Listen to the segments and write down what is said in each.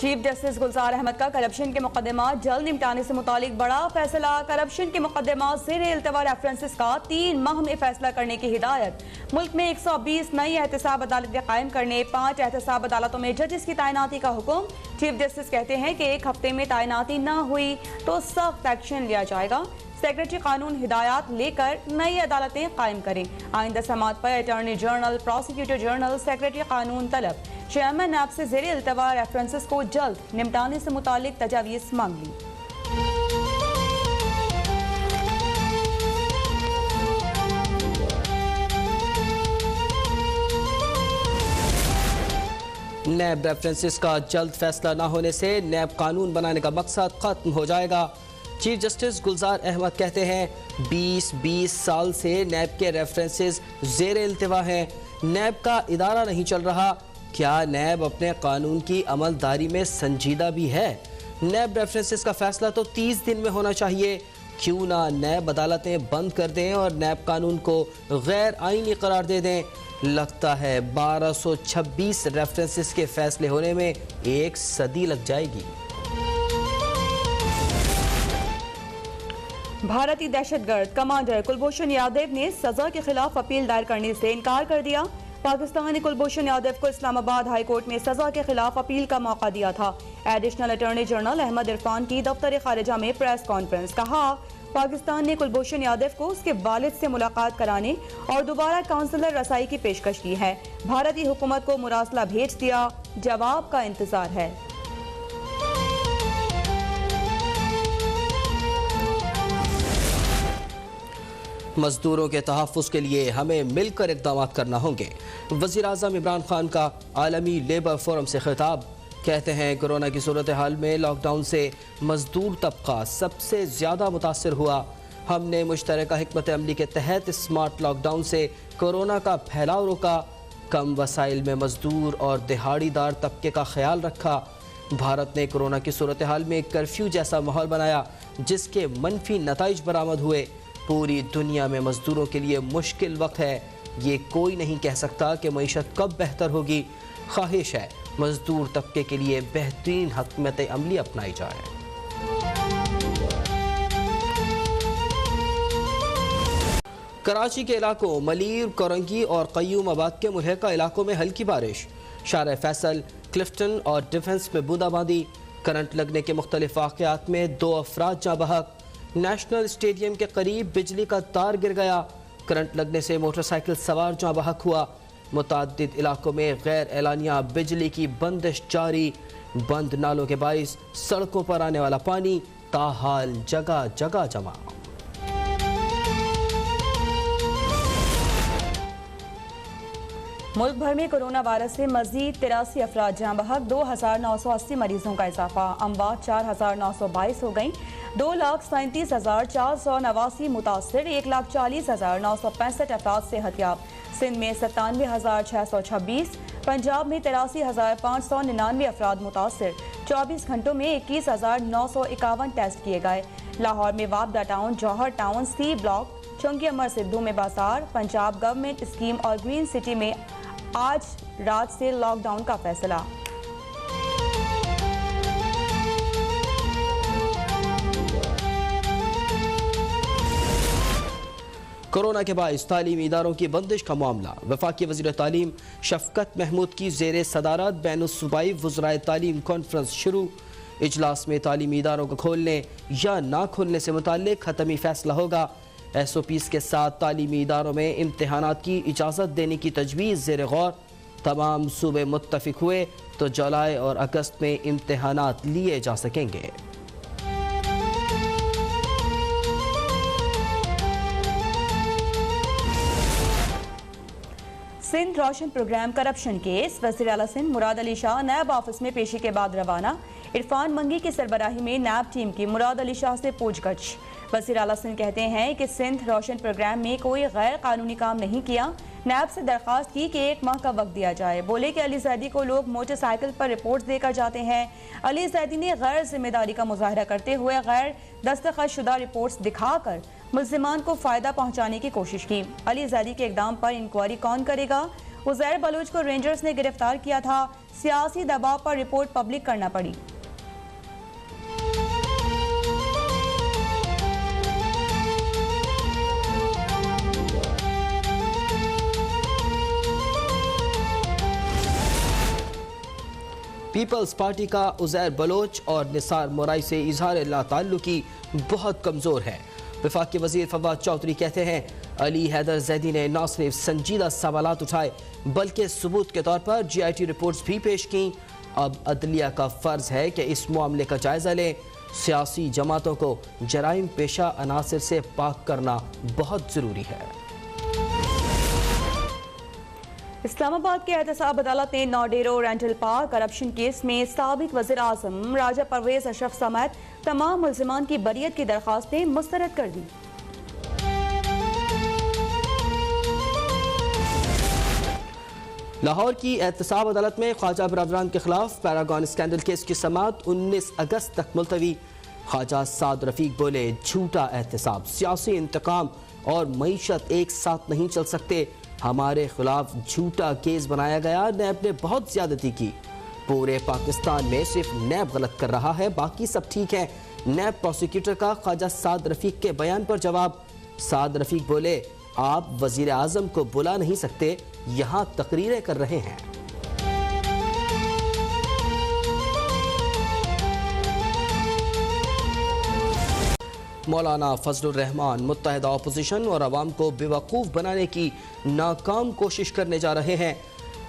Chief justice गुलजार अहमद का corruption के मुकदमा जल्द निपटाने से मुतालिक बड़ा फैसला। करप्शन के मुकदमा ज़ेरे इल्तवा रेफरेंसेस का 3 माह में फैसला करने की हिदायत। मुल्क में 120 नई एहतसाब अदालतें कायम करने, 5 एहतसाब अदालतों में जजेस की तैनाती का हुक्म। चीफ जस्टिस कहते हैं कि 1 हफ्ते में तैनाती न हुई तो सख्त एक्शन लिया जाएगा। सेक्रेटरी कानून हिदायत लेकर नई अदालतें कायम करें। आइंदा समात पर attorney general, prosecutor general, secretary कानून तलब। चेयरमैन नैब से ज़ेरे इल्तवा रेफरेंसेस को जल्द निपटाने से मुतालिक तजावीज़ मांग ली। नैब रेफरेंसेस का जल्द फैसला न होने से नैब कानून बनाने का मकसद खत्म हो जाएगा। चीफ जस्टिस गुलजार अहमद कहते हैं 20 साल से नैब के रेफरेंसेस ज़ेरे इल्तवा हैं। नैब का इदारा नहीं चल रहा। क्या नैब अपने कानून की अमलदारी में संजीदा भी है? नैब रेफरेंसेस का फैसला तो 30 दिन में होना चाहिए। क्यों ना नैब अदालतें बंद कर दें और नैब कानून को गैर आईनी करार दे दें। लगता है 1226 रेफरेंसेस के फैसले होने में 1 सदी लग जाएगी। भारतीय दहशतगर्द कमांडर कुलभूषण यादव ने सजा के खिलाफ अपील दायर करने से इनकार कर दिया। पाकिस्तान ने कुलभूषण यादव को इस्लामाबाद हाई कोर्ट में सजा के खिलाफ अपील का मौका दिया था। Additional attorney general Ahmad Irfan की दफ्तर खारिजा में प्रेस कॉन्फ्रेंस। कहा, पाकिस्तान ने कुलभूषण यादव को उसके वालिद से मुलाकात कराने और दोबारा काउंसलर रसाई की पेशकश की है। भारतीय हुकूमत को मुरासला भेज दिया, जवाब का इंतजार है। मजदूरों के तहफ़्फ़ुज़ के लिए हमें मिलकर इक़दाम करना होंगे। वज़ीर आज़म इमरान खान का आलमी लेबर फोरम से खिताब। कहते हैं कोरोना की सूरत हाल में लॉकडाउन से मजदूर तबका सबसे ज़्यादा मुतासर हुआ। हमने मुश्तरका हिकमत अमली के तहत स्मार्ट लॉकडाउन से कोरोना का फैलाव रोका। कम वसाइल में मजदूर और दिहाड़ीदार तबके का ख्याल रखा। भारत ने कोरोना की सूरत हाल में कर्फ्यू जैसा माहौल बनाया जिसके मनफी नताइज बरामद हुए। पूरी दुनिया में मजदूरों के लिए मुश्किल वक्त है। ये कोई नहीं कह सकता कि मईशत कब बेहतर होगी। ख्वाहिश है मजदूर तबके के लिए बेहतरीन हिकमत अमली अपनाई जाए। कराची के इलाकों मलीर, कोरंगी और कय्यूमाबाद के मुल्हिका इलाकों में हल्की बारिश। शार फैसल, क्लिफ्टन और डिफेंस में बूंदाबांदी। करंट लगने के मुख्तलिफ वाक़यात में 2 अफराद जाँ बहक। नेशनल स्टेडियम के करीब बिजली का तार गिर गया। करंट लगने से मोटरसाइकिल सवार जाँ बहक हुआ। मुताद्दिद इलाकों में गैर एलानिया बिजली की बंदिश जारी। बंद नालों के बाइस सड़कों पर आने वाला पानी ताहाल जगह जगह जमा। मुल्क भर में कोरोना वायरस से मजीद 83 अफराद जाँ बहक। 2980 मरीजों का इजाफा। अमवात 4922 हो गई। 2,37,489 मुतासर। 1,40,965 अफराद सेहतयाब। सिंध में 97,626। पंजाब में 83,599 अफराद मुतासर। 24 घंटों में 21,951 टेस्ट किए गए। लाहौर में वापडा टाउन, जौहर टाउन, सी ब्लॉक, चौंकी अमर सिद्धू में बाजार। पंजाब गवर्नमेंट स्कीम और ग्रीन सिटी में आज रात से लॉकडाउन का फैसला। कोरोना के बाइस तालीमी इदारों की बंदिश का मामला। वफाकी वज़ीर तालीम शफकत महमूद की ज़ेरे सदारत बैनुस्सूबाई वज़राए तालीम कॉन्फ्रेंस शुरू। इजलास में तालीमी इदारों को खोलने या ना खोलने से मुताल्लिक हतमी फैसला होगा। SOPs के साथ तालीमी इदारों में इम्तहानात की इजाज़त देने की तजवीज़ ज़ेरे गौर। तमाम सूबे मुत्तफ़िक हुए तो जुलाई और अगस्त में इम्तहानात लिए जा सकेंगे। सिंध रोशन प्रोग्राम करप्शन केस। वज़ीर आला सिंध मुराद अली शाह नैब ऑफिस में पेशी के बाद रवाना। इरफान मंगी की सरबराही में नैब टीम की मुराद अली शाह से पूछगछ। वज़ीर आला सिंध कहते हैं कि सिंध रोशन प्रोग्राम में कोई गैर कानूनी काम नहीं किया। नैब से दरख्वास्त की कि 1 माह का वक्त दिया जाए। बोले कि अली जैदी को लोग मोटरसाइकिल पर रिपोर्ट देकर जाते हैं। अली जैदी ने गैर जिम्मेदारी का मुजाहरा करते हुए गैर दस्तखत शुदा रिपोर्ट्स दिखाकर मुल्जिमान को फ़ायदा पहुँचाने की कोशिश की। अली जैदी के इक़दाम पर इंक्वायरी कौन करेगा? उज़ैर बलूच को रेंजर्स ने गिरफ्तार किया था। सियासी दबाव पर रिपोर्ट पब्लिक करना पड़ी। पीपल्स पार्टी का उज़ैर बलोच और निसार मोराई से इजहार ताल्लुकी बहुत कमज़ोर है। वफाकी वज़ीर फवाद चौधरी कहते हैं अली हैदर जैदी ने न सिर्फ संजीदा सवालात उठाए बल्कि सबूत के तौर पर GIT रिपोर्ट्स भी पेश की। अब अदलिया का फ़र्ज है कि इस मामले का जायज़ा लें। सियासी जमातों को जराइम पेशा अनासर से पाक करना बहुत ज़रूरी है। इस्लामाबाद के एहतसाब अदालत ने नौडेरो रेंटल पार्क करप्शन केस में साबिक वज़ीर आज़म राजा परवेज अशरफ समेत तमाम मुल्ज़िमान की बरियत की दरख्वास्तें मुस्तरद कर दी। लाहौर की एहतसाब अदालत में ख्वाजा बरादरान के खिलाफ पैरागॉन स्कैंडल केस की समाअत 19 अगस्त तक मुलतवी। ख्वाजा साद रफीक बोले झूठा एहतसाब, सियासी इंतकाम और मईशत एक साथ नहीं चल सकते। हमारे खिलाफ झूठा केस बनाया गया, नैब ने बहुत ज्यादती की। पूरे पाकिस्तान में सिर्फ नैब गलत कर रहा है, बाकी सब ठीक है। नैब प्रोसिक्यूटर का ख्वाजा साद रफीक के बयान पर जवाब। साद रफीक बोले आप वजीर आजम को बुला नहीं सकते, यहाँ तकरीरें कर रहे हैं। मौलाना फजलुर रहमान मुत्तहिदा अपोजिशन और अवाम को बेवकूफ़ बनाने की नाकाम कोशिश करने जा रहे हैं।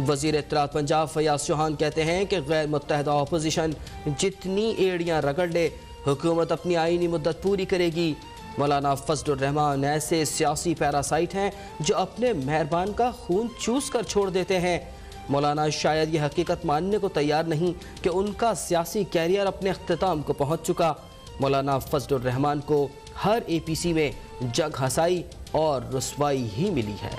वज़ीर इत्तलात पंजाब फयाज चौहान कहते हैं कि गैर मुत्तहिदा अपोजिशन जितनी एड़ियाँ रगड़ ले हुकूमत अपनी आईनी मुद्दत पूरी करेगी। मौलाना फजलुर रहमान ऐसे सियासी पैरासाइट हैं जो अपने मेहरबान का खून चूस कर छोड़ देते हैं। मौलाना शायद यह हकीकत मानने को तैयार नहीं कि उनका सियासी कैरियर अपने अख्तिताम को पहुँच चुका। मौलाना फजलुर रहमान को हर APC में जग हसाई और रुसवाई ही मिली है।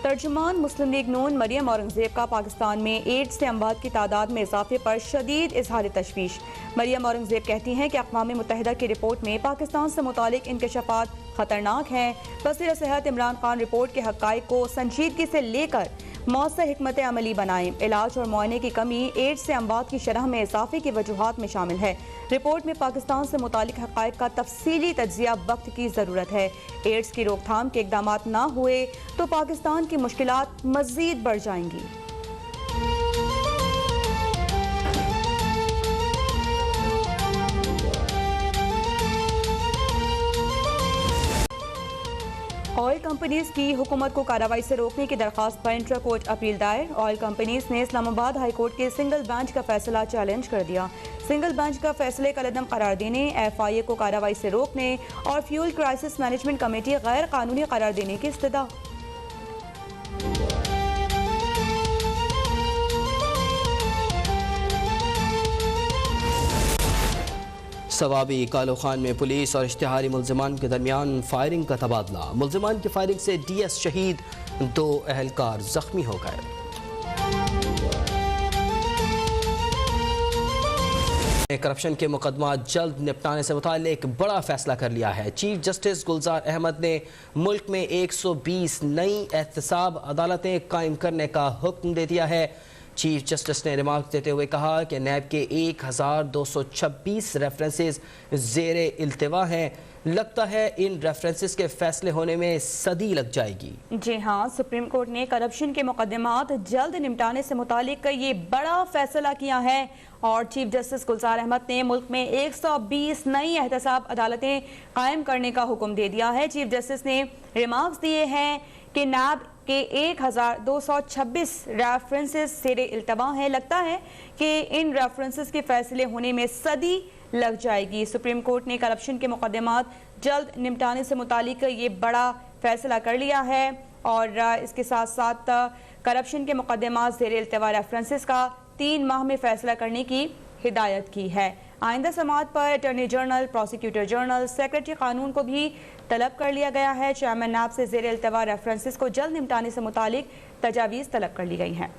तर्जुमान मुस्लिम लीग नून मरियम औरंगजेब का पाकिस्तान में एड्स से अमवात की तादाद में इजाफे पर शदीद इजहार तशवीश। मरियम औरंगजेब कहती हैं कि अक़वाम मुत्तहिदा की रिपोर्ट में पाकिस्तान से मुतालिक इंकशाफात खतरनाक हैं। वज़ीर सेहत इमरान खान रिपोर्ट के हक़ाइक़ को संजीदगी से लेकर मौसर हिकमत अमली बनाएं। इलाज और मुआयने की कमी एड्स से अमवात की शरह में इजाफे की वजूहात में शामिल है। रिपोर्ट में पाकिस्तान से मुतालिक हक़ाइक़ का तफसीली तज्ज़िया वक्त की ज़रूरत है। एड्स की रोकथाम के इक़दामात ना हुए तो पाकिस्तान की मुश्किलात मज़ीद बढ़ जाएंगी। ऑयल कंपनीज की हुकूमत को कार्रवाई से रोकने की दरख्वास्त पर इंट्रा कोर्ट अपील दायर। ऑयल कंपनीज ने इस्लामाबाद हाई कोर्ट के सिंगल बेंच का फैसला चैलेंज कर दिया। सिंगल बेंच का फैसले का कलअदम करार देने, FIA को कार्रवाई से रोकने और फ्यूल क्राइसिस मैनेजमेंट कमेटी गैर कानूनी करार देने की इस्तदा। सवाबी कालो खान में पुलिस और इश्तिहारी मुल्ज़िमान के दरमियान फायरिंग का तबादला। मुल्ज़िमान की फायरिंग से DS शहीद, 2 अहलकार जख्मी हो गए। करप्शन के मुकदमा जल्द निपटाने से मुताल्लिक बड़ा फैसला कर लिया है। चीफ जस्टिस गुलजार अहमद ने मुल्क में 120 नई एहतसाब अदालतें कायम करने का हुक्म दे दिया है। चीफ जस्टिस ने रिमार्क देते हुए कहा कि नैब के 1226 रेफरेंसेस ज़ेरे इल्तिवा हैं। लगता है इन रेफरेंसेस के फैसले होने में सदी लग जाएगी। जी हाँ, सुप्रीम कोर्ट ने करप्शन के मुकदमात जल्द निपटाने से मुतालिक ये बड़ा फैसला किया है और चीफ जस्टिस गुलजार अहमद ने मुल्क में 120 नई एहतसाब अदालतें कायम करने का हुक्म दे दिया है। चीफ जस्टिस ने रिमार्क्स दिए हैं कि नैब के 1226 रेफरेंसेस ज़ेरे इल्तिवा हैं। लगता है कि इन रेफरेंसेस के फैसले होने में सदी लग जाएगी। सुप्रीम कोर्ट ने करप्शन के मुकदमात जल्द निपटाने से मुतालिक ये बड़ा फैसला कर लिया है और इसके साथ साथ करप्शन के मुकदमात ज़ेरे इल्तिवा रेफरेंसेस का 3 माह में फैसला करने की हिदायत की है। आइंदा समाअत पर attorney general, prosecutor general, secretary कानून को भी तलब कर लिया गया है। चेयरमैन नैब से ज़ेरे इल्तिवा रेफरेंसेस को जल्द निपटाने से मुतालिक तजावीज़ तलब कर ली गई हैं।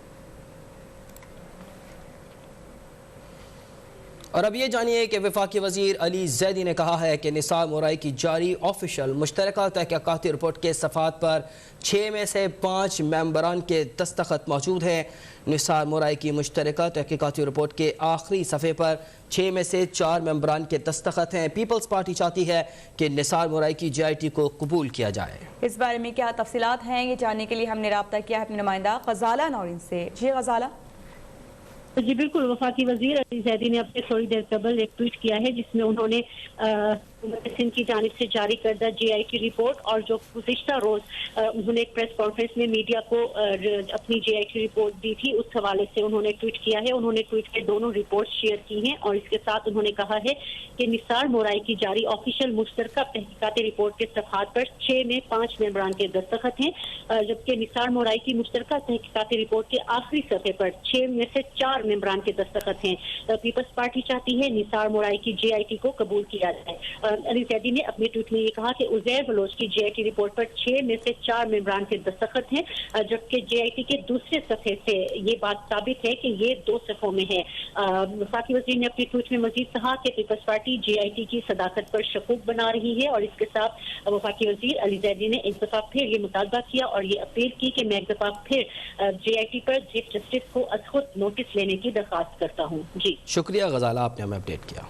और अब ये जानिए कि वफाकी वजीर अली जैदी ने कहा है कि निसार मोराई की जारी ऑफिशियल मुश्तरका तहकीकाती रिपोर्ट के सफ़ात पर 6 में से 5 मेंबरान के दस्तखत मौजूद हैं। निसार मोराई की मुश्तरका तहकीकाती रिपोर्ट के आखिरी सफ़े पर 6 में से 4 मेंबरान के दस्तखत हैं। पीपल्स पार्टी चाहती है कि निसार मोराई की JIT को कबूल किया जाए। इस बारे में क्या तफसीलात हैं, ये जानने के लिए हमने रब्ता किया है अपने नुमाइंदा गजाला नौरीन से। जी गजाला। जी बिल्कुल, वफाकी वजीर अली जैदी ने अपने थोड़ी देर कबल एक ट्वीट किया है जिसमें उन्होंने सिंध की जानिब से जारी करदा JIT रिपोर्ट और जो गुज़िश्ता रोज उन्होंने एक प्रेस कॉन्फ्रेंस में मीडिया को अपनी JIT रिपोर्ट दी थी, उस हवाले से उन्होंने ट्वीट किया है। उन्होंने ट्वीट के दोनों रिपोर्ट शेयर की हैं और इसके साथ उन्होंने कहा है कि निसार मोराई की जारी ऑफिशियल मुश्तरका तहकीकाती रिपोर्ट के सफ़हात पर 6 में 5 मेंबरान के दस्तखत हैं, जबकि निसार मोराई की मुश्तरका तहकीकाती रिपोर्ट के आखिरी सफ़े पर 6 में से 4 मेंबरान के दस्तखत हैं। पीपल्स पार्टी चाहती है निसार मोराई की JIT को कबूल किया जाए। अली जैदी ने अपने ट्वीट में ये कहा कि उज़ैर बलोच की JIT रिपोर्ट पर 6 में से 4 मेंबरान के दस्तखत हैं, जबकि JIT के दूसरे सफ़े से ये बात साबित है कि ये 2 सफ़ों में है। वफाकी वज़ीर ने अपने ट्वीट में मजीद कहा कि पीपल्स पार्टी JIT की सदाकत पर शकूक बना रही है और इसके साथ वफाकी वज़ीर अली जैदी ने एक दफ़ा फिर ये मुतालबा किया और ये अपील की कि मैं एक दफ़ा फिर JIT पर चीफ जस्टिस को अज़ खुद नोटिस लेने की दरख्वास्त करता हूँ। जी शुक्रिया गजाला, आपने हमें अपडेट किया।